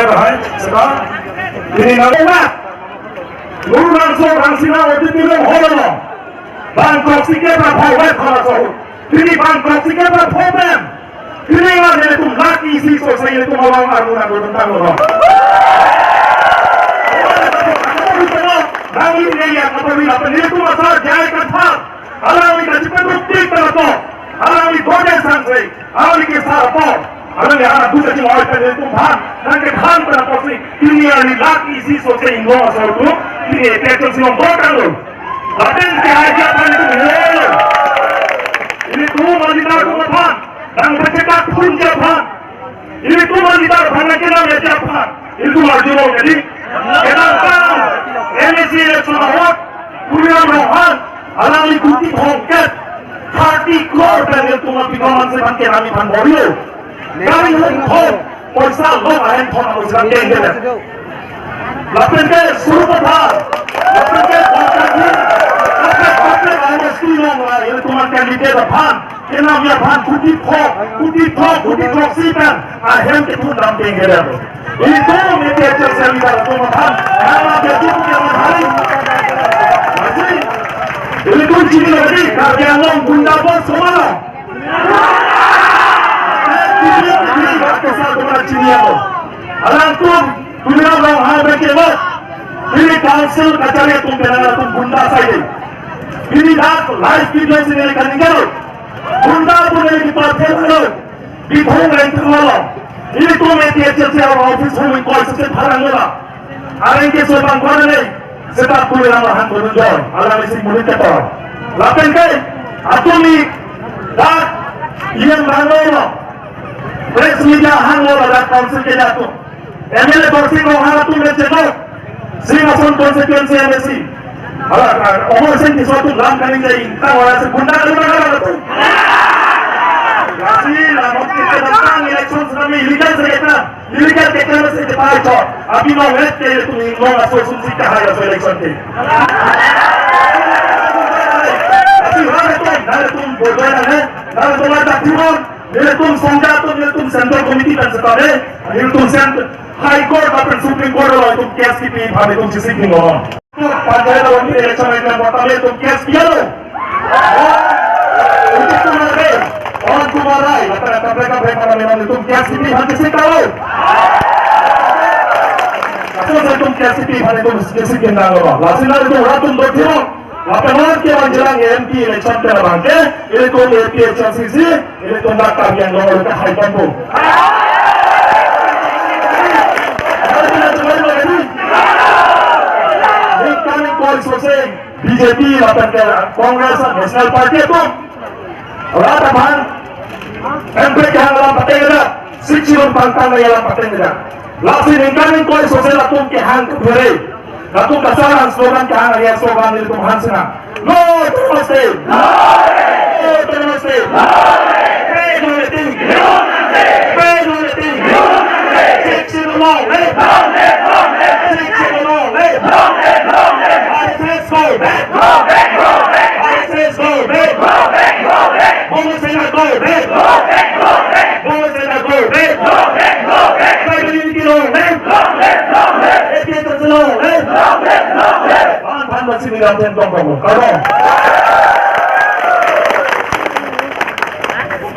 bahaya sekarang ini nggak Lurang so rangsina odi dilem holo Bangkok sike ba phobet khana so Ini Bangkok sike ba phobem Ini ma ne tum laki si so sai ne tum awang aruna go tentang lo Nangin ne ya kapali apne tum asar jai katha Alawi ka jipe rukti tarato Alawi dode sansai Alawi ke sarapo Alawi ana dusa ji oi pe tum bhan nangke bhan tara posi Ini ari laki si so sai ingo asar tu Ini petrol sinong botan lo Laten ke aja pan tu helo Ini tu manditar tu bhan Dang bercakap pun japan Ini tu manditar bhan na kena ya japan Ini tu marjulo jadi Kenang kau MSC election award Kuriam rohan Alami kuti hongket 30 crore panel tu mati kawan se ban ke nami ban borio Kami hong Poisa lo ahen thon poisa denge Lapen ke suru pathan Lapen ke bhakati Lapen honesty long la Ini tu man candidate bhan Kenam ya bhan kuti thok sipan Ahem ke tu nam denge rabo Ini tu mete ajar selidar tu bhan Nama ke tu ke hari Masih Ini tu cini lagi Karya long bunda bos semua Ini kesal dengan cini aku Alang tu Dunia long hal berkebat Ini council kacari tu kenal tu bunda saya Ini dah live video sini akan tinggal Bunda pun ini dipakai dulu Di thong lain terlalu Ini tu mesti ajar office home call sesi barang mula Alang ke sopan kuala ni Sebab tu yang lahan berunjur Alang isi mulut ketor Lapen kai Atau ni dah Yang bangun Press media hango dah council ke jatuh MLA kursi ko hara tu me chelo Srinason constituency MSC hala omor sen ki sotu lam kani jai ta wala se gunda kali na tu kasi la not ke tang elections na me illegal se ketna se depart cho abhi no wait ke tu no association si ka hai so election ke asi hara tu bodo na hai hara tu la timon Nilai tum sonja tu nilai tum central committee dan setare nilai tum high court atau supreme court lo tum case ki pi bhave tum sisi ki lo panjai lo ni election ekla batale tum case kiya lo untuk tumare on tumarai lata mereka mana memang tum case ki pi bhave sisi ka lo atau saya tum case ki pi bhave tum sisi ki na lo lasina itu orang tum do thiro Lapangan ke menjelang MP election ke bangke, ini tu MP election sisi, ini tu data yang lo oleh high tempo. Ini kami koalisi BJP, lapan ke Kongres National Party itu, orang tahan, MP yang dalam partai kita, sixion pantang yang dalam partai kita. Lalu ini kami koalisi latung ke hang kebiri. Latung kasaran slogan ke hang alias slogan itu Hansena. No Namaste. No Namaste. No Namaste. Section along. Section along. I says go back. I says go back. Mama said I go back. Mama said I go back. Tribal unity long. Education long. Masih di dalam tentong kamu. Kalau